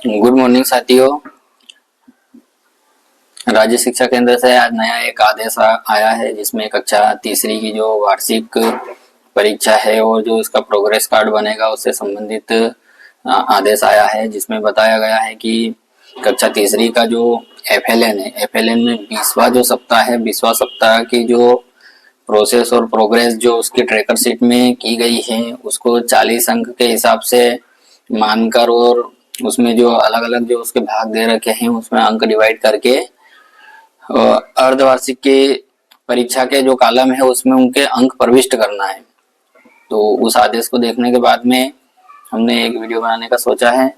Good morning साथियों। राज्य शिक्षा केंद्र से आज नया एक आदेश आया है जिसमें कक्षा तीसरी की जो वार्षिक परीक्षा है और जो इसका प्रोग्रेस कार्ड बनेगा उससे संबंधित आदेश आया है, जिसमें बताया गया है कि कक्षा तीसरी का जो एफएलएन है, एफएलएन में 20वां जो सप्ताह है, 20वां सप्ताह की जो प्रोसेस और प्रोग्रेस जो उसकी ट्रैकर शीट में की गई है उसको 40 अंक के हिसाब से मानकर और उसमें जो अलग अलग जो उसके भाग दे रखे हैं उसमें अंक डिवाइड करके अर्धवार्षिक के परीक्षा के जो कॉलम है उसमें उनके अंक प्रविष्ट करना है। तो उस आदेश को देखने के बाद में हमने एक वीडियो बनाने का सोचा है।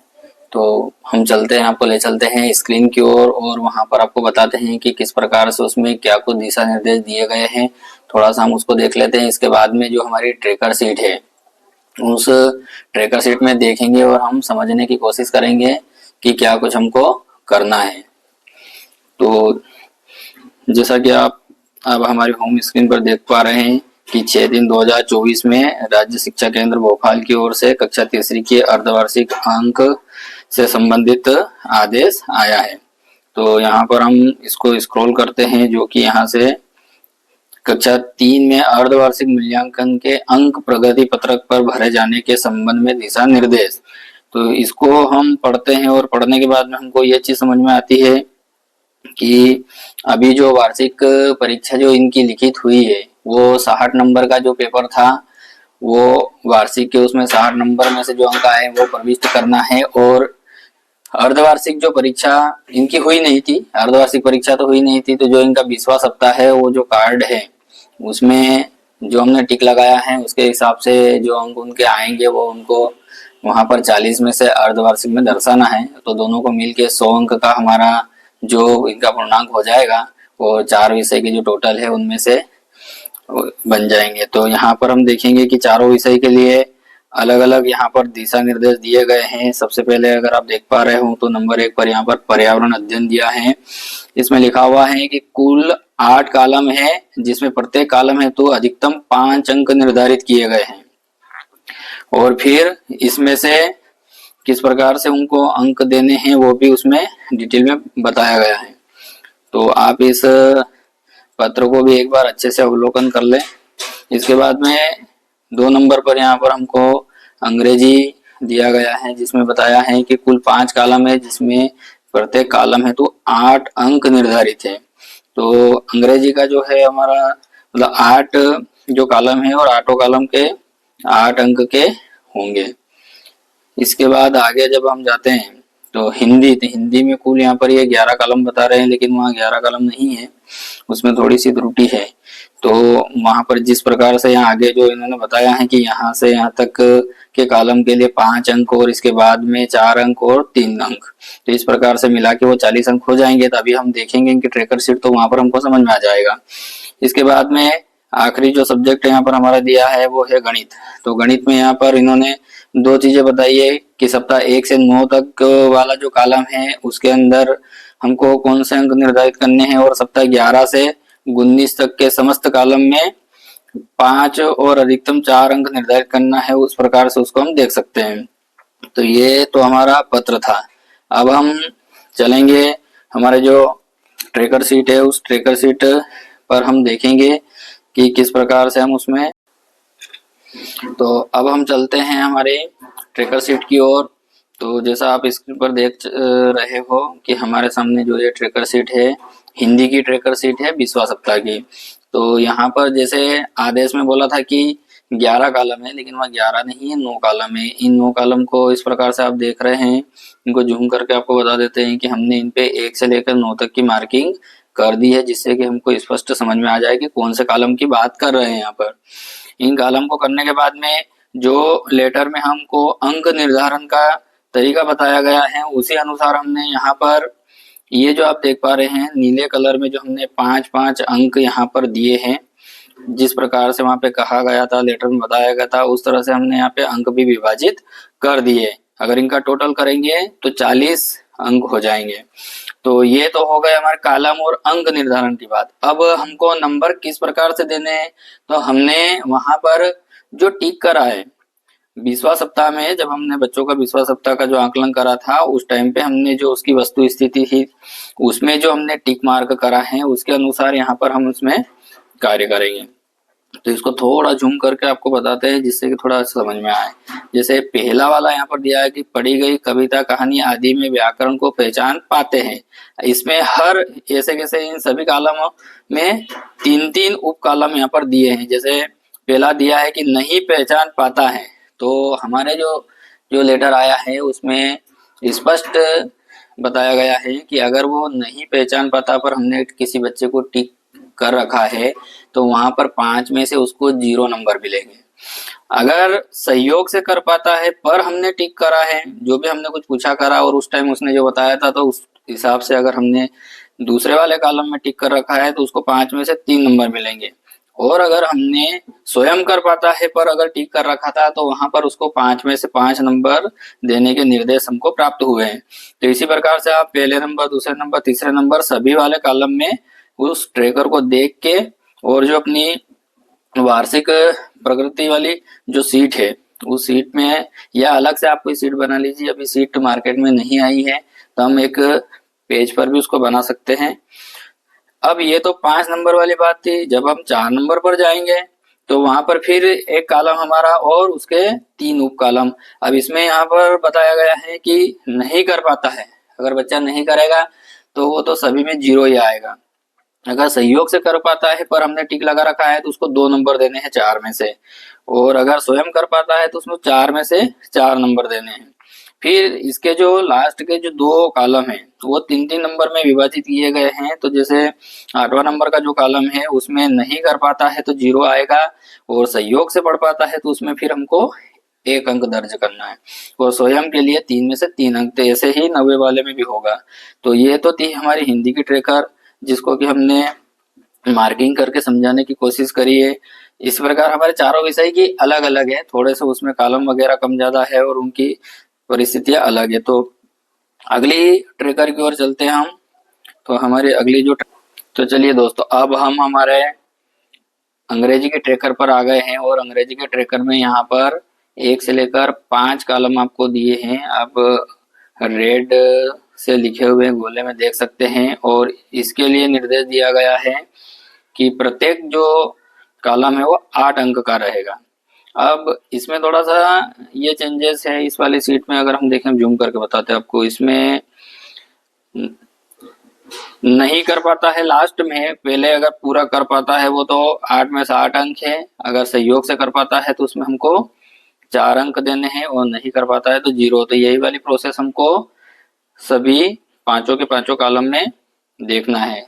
तो हम चलते हैं, आपको ले चलते हैं स्क्रीन की ओर और वहां पर आपको बताते हैं कि किस प्रकार से उसमें क्या कुछ दिशा निर्देश दिए गए हैं। थोड़ा सा हम उसको देख लेते हैं। इसके बाद में जो हमारी ट्रैकर शीट है उस ट्रैकर शीट में देखेंगे और हम समझने की कोशिश करेंगे कि क्या कुछ हमको करना है। तो जैसा कि आप अब हमारी होम स्क्रीन पर देख पा रहे हैं कि 6/3/2024 में राज्य शिक्षा केंद्र भोपाल की ओर से कक्षा तीसरी के अर्धवार्षिक अंक से संबंधित आदेश आया है। तो यहाँ पर हम इसको स्क्रॉल करते हैं, जो कि यहाँ से कक्षा 3 में अर्धवार्षिक मूल्यांकन के अंक प्रगति पत्रक पर भरे जाने के संबंध में दिशा निर्देश। तो इसको हम पढ़ते हैं और पढ़ने के बाद में हमको ये चीज समझ में आती है कि अभी जो वार्षिक परीक्षा जो इनकी लिखित हुई है वो 60 नंबर का जो पेपर था, वो वार्षिक के उसमें 60 नंबर में से जो अंक आए वो प्रविष्ट करना है। और अर्धवार्षिक जो परीक्षा इनकी हुई नहीं थी, अर्धवार्षिक परीक्षा तो हुई नहीं थी, तो जो इनका 20वां सप्ताह है वो जो कार्ड है उसमें जो हमने टिक लगाया है उसके हिसाब से जो अंक उनके आएंगे वो उनको वहां पर 40 में से अर्धवार्षिक में दर्शाना है। तो दोनों को मिलके 100 अंक का हमारा जो इनका पूर्णांक हो जाएगा वो 4 विषय के जो टोटल है उनमें से बन जाएंगे। तो यहाँ पर हम देखेंगे कि चारों विषय के लिए अलग अलग यहाँ पर दिशा निर्देश दिए गए हैं। सबसे पहले अगर आप देख पा रहे हो तो नंबर 1 पर यहाँ पर पर्यावरण अध्ययन दिया है। इसमें लिखा हुआ है कि कुल 8 कॉलम है जिसमें प्रत्येक कॉलम है तो अधिकतम 5 अंक निर्धारित किए गए हैं और फिर इसमें से किस प्रकार से उनको अंक देने हैं वो भी उसमें डिटेल में बताया गया है। तो आप इस पत्र को भी एक बार अच्छे से अवलोकन कर लें। इसके बाद में 2 नंबर पर यहाँ पर हमको अंग्रेजी दिया गया है जिसमें बताया है कि कुल 5 कॉलम है जिसमें प्रत्येक कॉलम है तो 8 अंक निर्धारित है। तो अंग्रेजी का जो है हमारा मतलब 8 जो कॉलम है और 8 कॉलम के 8 अंक के होंगे। इसके बाद आगे जब हम जाते हैं तो हिंदी, तो हिंदी में कुल यहाँ पर ये 11 कॉलम बता रहे हैं लेकिन वहाँ 11 कॉलम नहीं है, उसमें थोड़ी सी त्रुटि है। तो वहां पर जिस प्रकार से यहाँ आगे जो इन्होंने बताया है कि यहाँ से यहाँ तक के कॉलम के लिए 5 अंक और इसके बाद में 4 अंक और 3 अंक, तो इस प्रकार से मिला के वो 40 अंक हो जाएंगे। तभी हम देखेंगे कि ट्रैकर शीट तो वहां पर हमको समझ में आ जाएगा। इसके बाद में आखिरी जो सब्जेक्ट यहाँ पर हमारा दिया है वो है गणित। तो गणित में यहाँ पर इन्होंने 2 चीजें बताई है कि सप्ताह 1 से 9 तक वाला जो कॉलम है उसके अंदर हमको कौन से अंक निर्धारित करने हैं और सप्ताह 11 से 19 तक के समस्त कॉलम में 5 और अधिकतम 4 अंक निर्धारित करना है। उस प्रकार से उसको हम देख सकते हैं। तो ये तो हमारा पत्र था। अब हम चलेंगे हमारे जो ट्रैकर शीट है उस ट्रैकर शीट पर हम देखेंगे कि किस प्रकार से हम उसमें, तो अब हम चलते हैं हमारे ट्रैकर शीट की ओर। तो जैसा आप स्क्रीन पर देख रहे हो कि हमारे सामने जो ये ट्रैकर शीट है हिंदी की ट्रैकर शीट है 20वां सप्ताह की। तो यहाँ पर जैसे आदेश में बोला था कि 11 कॉलम है लेकिन वह 11 नहीं है, 9 कॉलम है। इन 9 कॉलम को इस प्रकार से आप देख रहे हैं, इनको जूम करके आपको बता देते हैं कि हमने इन पे 1 से लेकर 9 तक की मार्किंग कर दी है जिससे कि हमको स्पष्ट समझ में आ जाए कि कौन से कॉलम की बात कर रहे हैं। यहाँ पर इन कॉलम को करने के बाद में जो लेटर में हमको अंक निर्धारण का तरीका बताया गया है उसी अनुसार हमने यहाँ पर ये जो आप देख पा रहे हैं नीले कलर में जो हमने 5-5 अंक यहाँ पर दिए हैं, जिस प्रकार से वहां पे कहा गया था, लेटर में बताया गया था, उस तरह से हमने यहाँ पे अंक भी विभाजित कर दिए। अगर इनका टोटल करेंगे तो 40 अंक हो जाएंगे। तो ये तो हो गए हमारे कॉलम और अंक निर्धारण की बात। अब हमको नंबर किस प्रकार से देने हैं, तो हमने वहां पर जो टिक करा है 20वां सप्ताह में जब हमने बच्चों का 20वां सप्ताह का जो आकलन करा था, उस टाइम पे हमने जो उसकी वस्तु स्थिति थी उसमें जो हमने टिक मार्क करा है उसके अनुसार यहाँ पर हम उसमें कार्य करेंगे। तो इसको थोड़ा जूम करके आपको बताते हैं जिससे कि थोड़ा समझ में आए। जैसे पहला वाला यहाँ पर दिया है कि पढ़ी गई कविता कहानी आदि में व्याकरण को पहचान पाते हैं। इसमें हर ऐसे कैसे इन सभी कॉलमों में 3-3 उप कॉलम यहाँ पर दिए हैं। जैसे पहला दिया है कि नहीं पहचान पाता है, तो हमारे जो जो लेटर आया है उसमें स्पष्ट बताया गया है कि अगर वो नहीं पहचान पाता पर हमने किसी बच्चे को टिक कर रखा है तो वहां पर 5 में से उसको 0 नंबर मिलेंगे। अगर सहयोग से कर पाता है पर हमने टिक करा है, जो भी हमने कुछ पूछा करा और उस टाइम उसने जो बताया था तो उस हिसाब से अगर हमने दूसरे वाले कॉलम में टिक कर रखा है तो उसको 5 में से 3 नंबर मिलेंगे। और अगर हमने स्वयं कर पाता है पर अगर टिक कर रखा था तो वहां पर उसको 5 में से 5 नंबर देने के निर्देश हमको प्राप्त हुए हैं। तो इसी प्रकार से आप पहले नंबर, दूसरे नंबर, तीसरे नंबर सभी वाले कॉलम में उस ट्रैकर को देख के और जो अपनी वार्षिक प्रगति वाली जो सीट है उस सीट में, या अलग से आप कोई सीट बना लीजिए, अभी सीट मार्केट में नहीं आई है तो हम एक पेज पर भी उसको बना सकते हैं। अब ये तो 5 नंबर वाली बात थी। जब हम 4 नंबर पर जाएंगे तो वहां पर फिर एक कॉलम हमारा और उसके 3 उप कॉलम। अब इसमें यहाँ पर बताया गया है कि नहीं कर पाता है, अगर बच्चा नहीं करेगा तो वो तो सभी में 0 ही आएगा। अगर सहयोग से कर पाता है पर हमने टिक लगा रखा है तो उसको 2 नंबर देने हैं 4 में से। और अगर स्वयं कर पाता है तो उसमें 4 में से 4 नंबर देने हैं। फिर इसके जो लास्ट के जो 2 कॉलम हैं वो 3-3 नंबर में विभाजित किए गए हैं। तो जैसे 8वां नंबर का जो कॉलम है उसमें नहीं कर पाता है तो 0 आएगा, और सहयोग से पढ़ पाता है तो उसमें फिर हमको 1 अंक दर्ज करना है, और स्वयं के लिए 3 में से 3 अंक। तो ऐसे ही 90 वाले में भी होगा। तो ये तो थी हमारी हिंदी की ट्रेकर, जिसको कि हमने मार्किंग करके समझाने की कोशिश करी है। इस प्रकार हमारे चारों विषय की अलग अलग है, थोड़े से उसमें कॉलम वगैरह कम ज्यादा है और उनकी परिस्थितियां अलग है। तो अगली ट्रेकर की ओर चलते हैं हम। तो हमारी अगली जो तो चलिए दोस्तों, अब हम हमारे अंग्रेजी के ट्रेकर पर आ गए हैं, और अंग्रेजी के ट्रेकर में यहाँ पर 1 से लेकर 5 कॉलम आपको दिए हैं। आप रेड से लिखे हुए गोले में देख सकते हैं, और इसके लिए निर्देश दिया गया है कि प्रत्येक जो कॉलम है वो 8 अंक का रहेगा। अब इसमें थोड़ा सा ये चेंजेस है इस वाली सीट में। अगर हम देखें, जूम करके बताते हैं आपको, इसमें नहीं कर पाता है लास्ट में। पहले अगर पूरा कर पाता है वो तो 8 में से 8 अंक है। अगर सहयोग से कर पाता है तो उसमें हमको 4 अंक देने हैं, और नहीं कर पाता है तो 0। तो यही वाली प्रोसेस हमको सभी पांचों के पांचों कॉलम में देखना है।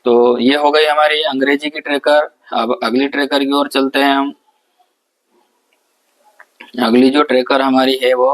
तो ये हो गई हमारी अंग्रेजी की ट्रेकर। अब अगली ट्रेकर की ओर चलते हैं हम। अगली जो ट्रेकर हमारी है वो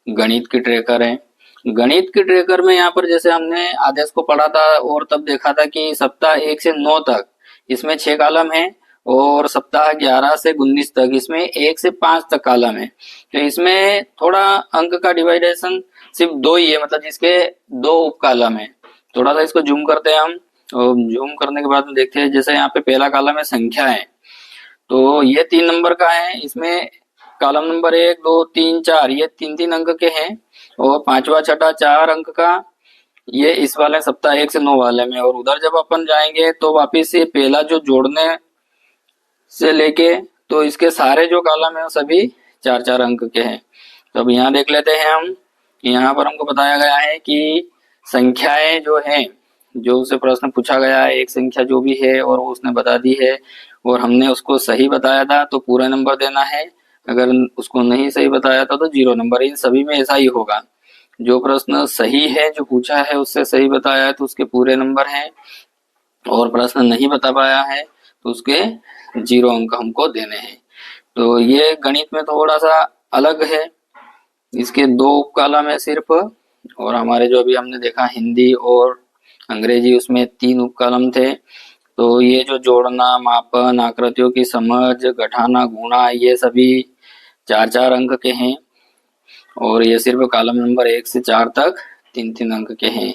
गणित की ट्रेकर है। गणित की ट्रेकर में यहाँ पर जैसे हमने आदेश को पढ़ा था और तब देखा था कि सप्ताह 1 से 9 तक इसमें 6 कॉलम है, और सप्ताह 11 से 19 तक इसमें 1 से 5 तक कॉलम है। तो इसमें थोड़ा अंक का डिवाइडेशन सिर्फ 2 ही है, मतलब जिसके 2 उप कॉलम है। थोड़ा सा इसको जूम करते हैं हम, और जूम करने के बाद में देखते हैं। जैसे यहाँ पे पहला कॉलम है संख्या है, तो ये 3 नंबर का है। इसमें कॉलम नंबर 1, 2, 3, 4 ये 3-3 अंक के हैं, और 5वां, 6ठा 4 अंक का ये इस वाले सप्ताह 1 से 9 वाले में। और उधर जब अपन जाएंगे तो वापिस ये पहला जो जोड़ने से लेके तो इसके सारे जो कॉलम है वो सभी 4-4 अंक के हैं। तो अब यहाँ देख लेते हैं हम। यहाँ पर हमको बताया गया है कि संख्याएं जो हैं, जो उसे प्रश्न पूछा गया है, एक संख्या जो भी है और वो उसने बता दी है और हमने उसको सही बताया था तो पूरा नंबर देना है, अगर उसको नहीं सही बताया था तो 0 नंबर। इन सभी में ऐसा ही होगा। जो प्रश्न सही है, जो पूछा है उससे सही बताया है तो उसके पूरे नंबर हैं, और प्रश्न नहीं बता पाया है तो उसके 0 अंक हमको देने हैं। तो ये गणित में थोड़ा सा अलग है, इसके 2 उप कॉलम है सिर्फ। और हमारे जो अभी हमने देखा हिंदी और अंग्रेजी उसमें 3 उप कॉलम थे। तो ये जो जोड़ना, मापन, आकृतियों की समझ, घटाना, गुणा ये सभी 4-4 अंक के हैं, और ये सिर्फ कॉलम नंबर 1 से 4 तक 3-3 अंक के हैं।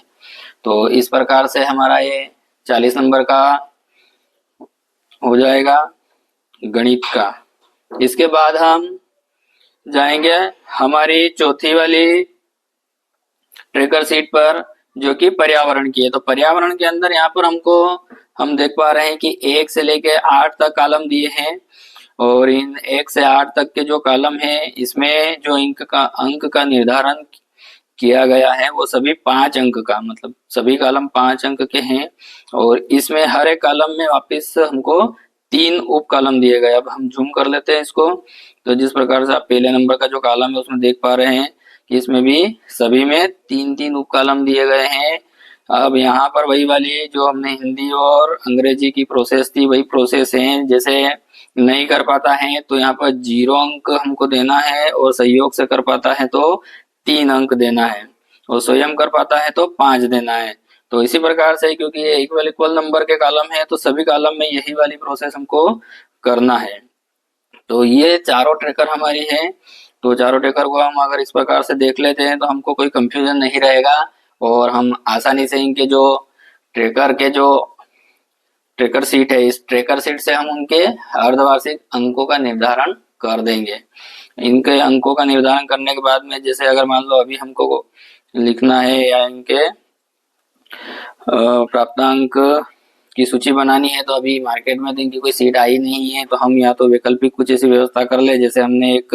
तो इस प्रकार से हमारा ये 40 नंबर का हो जाएगा गणित का। इसके बाद हम जाएंगे हमारी चौथी वाली ट्रैकर शीट पर, जो कि पर्यावरण की है। तो पर्यावरण के अंदर यहाँ पर हम देख पा रहे हैं कि 1 से लेके 8 तक कॉलम दिए हैं, और इन 1 से 8 तक के जो कॉलम है इसमें जो अंक का निर्धारण किया गया है वो सभी 5 अंक का, मतलब सभी कॉलम 5 अंक के हैं। और इसमें हर एक कॉलम में वापस हमको 3 उप कॉलम दिए गए। अब हम जूम कर लेते हैं इसको। तो जिस प्रकार से आप पहले नंबर का जो कॉलम है उसमें देख पा रहे हैं कि इसमें भी सभी में 3-3 उप कॉलम दिए गए हैं। अब यहाँ पर वही वाली जो हमने हिंदी और अंग्रेजी की प्रोसेस थी वही प्रोसेस है। जैसे नहीं कर पाता है तो यहाँ पर 0 अंक हमको देना है, और सहयोग से कर पाता है तो 3 अंक देना है, और स्वयं कर पाता है तो 5 देना है। तो इसी प्रकार से, क्योंकि ये इक्वल नंबर के कॉलम है तो सभी कॉलम में यही वाली प्रोसेस हमको करना है। तो ये चारों ट्रैकर हमारी है। तो चारों ट्रैकर को हम अगर इस प्रकार से देख लेते हैं तो हमको कोई कंफ्यूजन नहीं रहेगा, और हम आसानी से इनके जो ट्रैकर शीट है, इस ट्रैकर शीट से हम उनके अर्धवार्षिक अंकों का निर्धारण कर देंगे। इनके अंकों का निर्धारण करने के बाद में, जैसे अगर मान लो अभी हमको लिखना है या इनके प्राप्तांक की सूची बनानी है, तो अभी मार्केट में तो इनकी कोई सीट आई नहीं है, तो हम या तो वैकल्पिक कुछ ऐसी व्यवस्था कर ले। जैसे हमने एक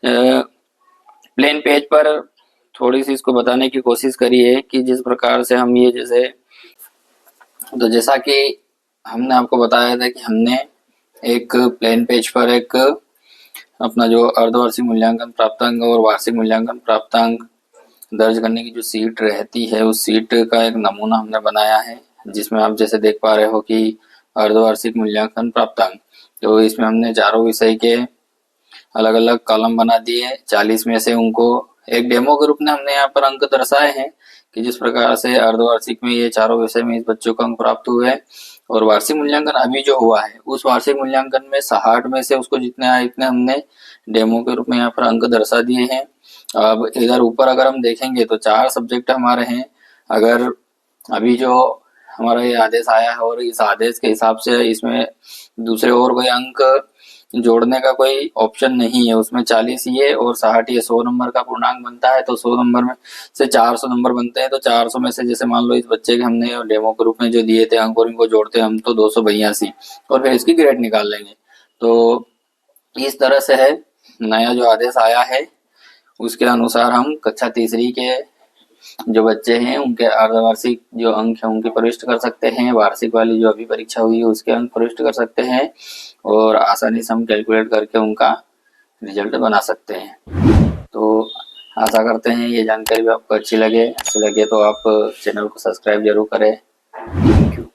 प्लेन पेज पर थोड़ी सी इसको बताने की कोशिश करी है कि जिस प्रकार से हम ये जैसा कि हमने आपको बताया था कि हमने एक प्लेन पेज पर एक अपना जो अर्धवार्षिक मूल्यांकन प्राप्तांक और वार्षिक मूल्यांकन प्राप्तांक दर्ज करने की जो सीट रहती है उस सीट का एक नमूना हमने बनाया है, जिसमें आप जैसे देख पा रहे हो कि अर्धवार्षिक मूल्यांकन प्राप्तांक, तो इसमें हमने चारों विषय के अलग अलग कॉलम बना दिए। 40 में से उनको एक डेमो के रूप में हमने यहाँ पर अंक दर्शाए हैं कि जिस प्रकार से अर्धवार्षिक में ये चारों विषय में इस बच्चों को अंक प्राप्त हुए हैं, और वार्षिक मूल्यांकन अभी जो हुआ है उस वार्षिक मूल्यांकन में 60 में से उसको जितने आए इतने हमने डेमो के रूप में यहाँ पर अंक दर्शा दिए हैं। अब इधर ऊपर अगर हम देखेंगे तो 4 सब्जेक्ट हमारे हैं। अगर अभी जो हमारा ये आदेश आया है और इस आदेश के हिसाब से इसमें दूसरे और कोई अंक जोड़ने का कोई ऑप्शन नहीं है, उसमें 40 ये और 60 ये 100 नंबर का पूर्णांक बनता है, तो 100 नंबर में से 400 नंबर बनते हैं। तो 400 में से जैसे मान लो इस बच्चे के हमने डेमो के रूप में जो दिए थे अंक और इनको जोड़ते हैं हम तो 282, और फिर इसकी ग्रेड निकाल लेंगे। तो इस तरह से है नया जो आदेश आया है उसके अनुसार हम कक्षा तीसरी के जो बच्चे हैं उनके अर्धवार्षिक जो अंक है उनके प्रविष्ट कर सकते हैं, वार्षिक वाली जो अभी परीक्षा हुई है उसके अंक प्रविष्ट कर सकते हैं, और आसानी से हम कैलकुलेट करके उनका रिजल्ट बना सकते हैं। तो आशा करते हैं ये जानकारी भी आपको अच्छी लगे तो आप चैनल को सब्सक्राइब जरूर करें। Thank you.